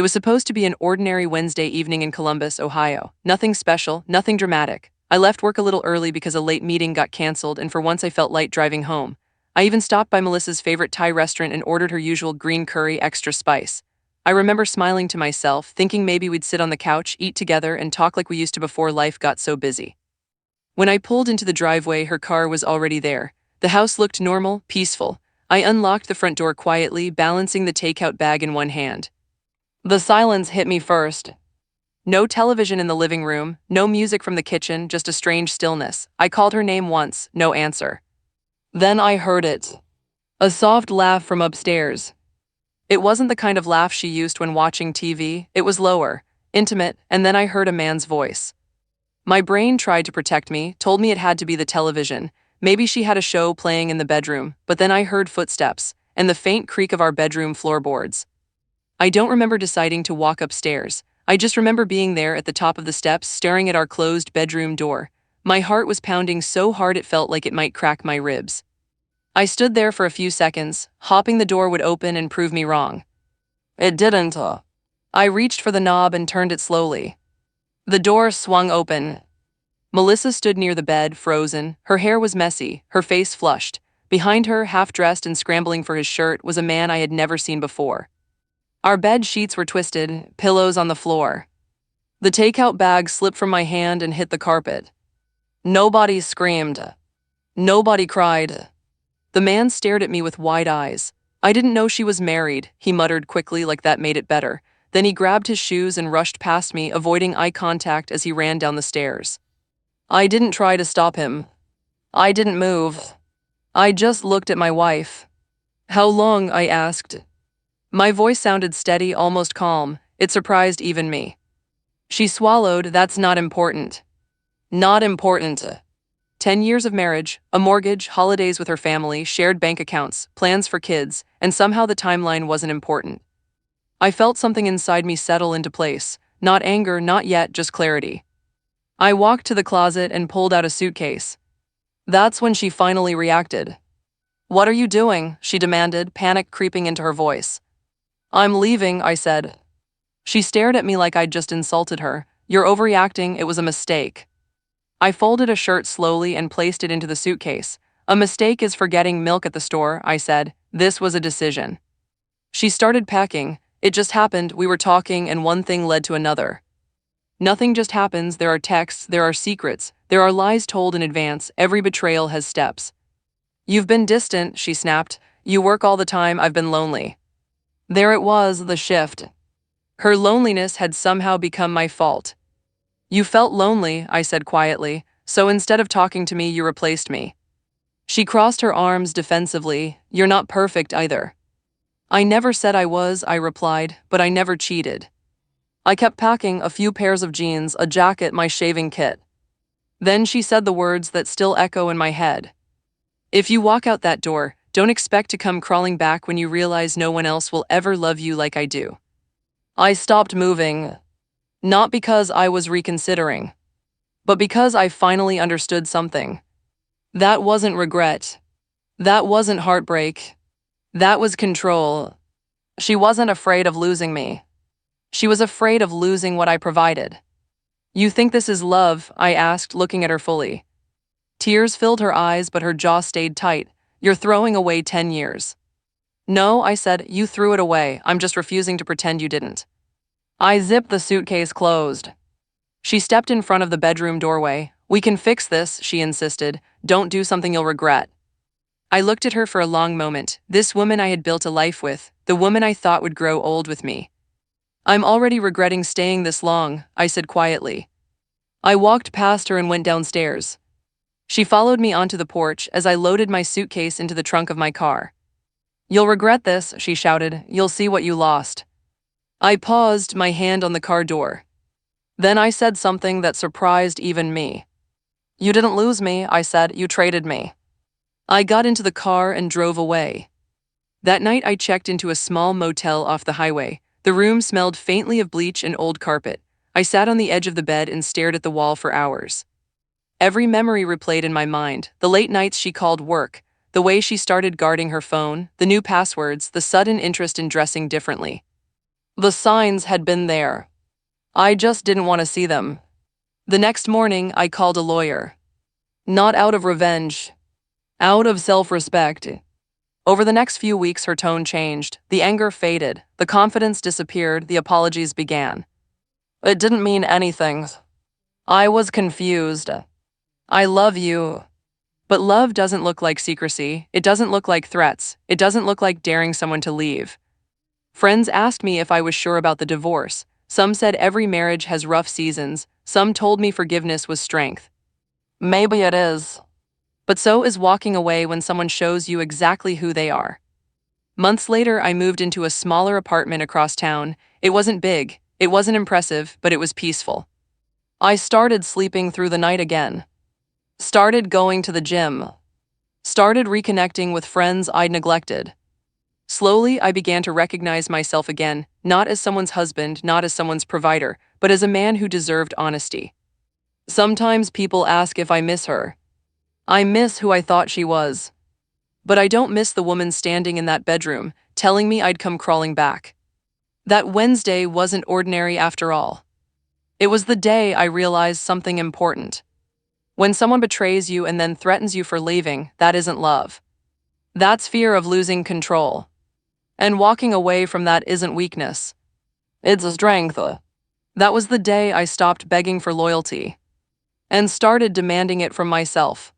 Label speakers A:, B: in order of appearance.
A: It was supposed to be an ordinary Wednesday evening in Columbus, Ohio. Nothing special, nothing dramatic. I left work a little early because a late meeting got canceled, and for once I felt light driving home. I even stopped by Melissa's favorite Thai restaurant and ordered her usual green curry extra spice. I remember smiling to myself, thinking maybe we'd sit on the couch, eat together, and talk like we used to before life got so busy. When I pulled into the driveway, her car was already there. The house looked normal, peaceful. I unlocked the front door quietly, balancing the takeout bag in one hand. The silence hit me first. No television in the living room, no music from the kitchen, just a strange stillness. I called her name once, no answer. Then I heard it. A soft laugh from upstairs. It wasn't the kind of laugh she used when watching TV. It was lower, intimate, and then I heard a man's voice. My brain tried to protect me, told me it had to be the television. Maybe she had a show playing in the bedroom, but then I heard footsteps and the faint creak of our bedroom floorboards. I don't remember deciding to walk upstairs. I just remember being there at the top of the steps, staring at our closed bedroom door. My heart was pounding so hard it felt like it might crack my ribs. I stood there for a few seconds, hoping the door would open and prove me wrong. It didn't. I reached for the knob and turned it slowly. The door swung open. Melissa stood near the bed, frozen. Her hair was messy, her face flushed. Behind her, half-dressed and scrambling for his shirt, was a man I had never seen before. Our bed sheets were twisted, pillows on the floor. The takeout bag slipped from my hand and hit the carpet. Nobody screamed. Nobody cried. The man stared at me with wide eyes. I didn't know she was married, he muttered quickly like that made it better. Then he grabbed his shoes and rushed past me, avoiding eye contact as he ran down the stairs. I didn't try to stop him. I didn't move. I just looked at my wife. How long? I asked. My voice sounded steady, almost calm. It surprised even me. She swallowed. That's not important. Not important. 10 years of marriage, a mortgage, holidays with her family, shared bank accounts, plans for kids, and somehow the timeline wasn't important. I felt something inside me settle into place. Not anger, not yet, just clarity. I walked to the closet and pulled out a suitcase. That's when she finally reacted. What are you doing? She demanded, panic creeping into her voice. I'm leaving, I said. She stared at me like I'd just insulted her. You're overreacting, it was a mistake. I folded a shirt slowly and placed it into the suitcase. A mistake is forgetting milk at the store, I said. This was a decision. She started packing. It just happened, we were talking, and one thing led to another. Nothing just happens, there are texts, there are secrets, there are lies told in advance, every betrayal has steps. You've been distant, she snapped. You work all the time, I've been lonely. There it was, the shift. Her loneliness had somehow become my fault. You felt lonely, I said quietly, so instead of talking to me, you replaced me. She crossed her arms defensively. You're not perfect either. I never said I was, I replied, but I never cheated. I kept packing, a few pairs of jeans, a jacket, my shaving kit. Then she said the words that still echo in my head. If you walk out that door, don't expect to come crawling back when you realize no one else will ever love you like I do. I stopped moving. Not because I was reconsidering, but because I finally understood something. That wasn't regret. That wasn't heartbreak. That was control. She wasn't afraid of losing me. She was afraid of losing what I provided. You think this is love? I asked, looking at her fully. Tears filled her eyes, but her jaw stayed tight. You're throwing away 10 years. No, I said, you threw it away. I'm just refusing to pretend you didn't. I zipped the suitcase closed. She stepped in front of the bedroom doorway. We can fix this, she insisted. Don't do something you'll regret. I looked at her for a long moment. This woman I had built a life with, the woman I thought would grow old with me. I'm already regretting staying this long, I said quietly. I walked past her and went downstairs. She followed me onto the porch as I loaded my suitcase into the trunk of my car. You'll regret this, she shouted. You'll see what you lost. I paused, my hand on the car door. Then I said something that surprised even me. You didn't lose me, I said. You traded me. I got into the car and drove away. That night I checked into a small motel off the highway. The room smelled faintly of bleach and old carpet. I sat on the edge of the bed and stared at the wall for hours. Every memory replayed in my mind, the late nights she called work, the way she started guarding her phone, the new passwords, the sudden interest in dressing differently. The signs had been there. I just didn't want to see them. The next morning, I called a lawyer. Not out of revenge, out of self-respect. Over the next few weeks, her tone changed. The anger faded, the confidence disappeared, the apologies began. It didn't mean anything. I was confused. I love you. But love doesn't look like secrecy. It doesn't look like threats. It doesn't look like daring someone to leave. Friends asked me if I was sure about the divorce. Some said every marriage has rough seasons. Some told me forgiveness was strength. Maybe it is. But so is walking away when someone shows you exactly who they are. Months later, I moved into a smaller apartment across town. It wasn't big, it wasn't impressive, but it was peaceful. I started sleeping through the night again. Started going to the gym. Started reconnecting with friends I'd neglected. Slowly, I began to recognize myself again, not as someone's husband, not as someone's provider, but as a man who deserved honesty. Sometimes people ask if I miss her. I miss who I thought she was. But I don't miss the woman standing in that bedroom, telling me I'd come crawling back. That Wednesday wasn't ordinary after all. It was the day I realized something important. When someone betrays you and then threatens you for leaving, that isn't love. That's fear of losing control. And walking away from that isn't weakness. It's a strength. That was the day I stopped begging for loyalty and started demanding it from myself.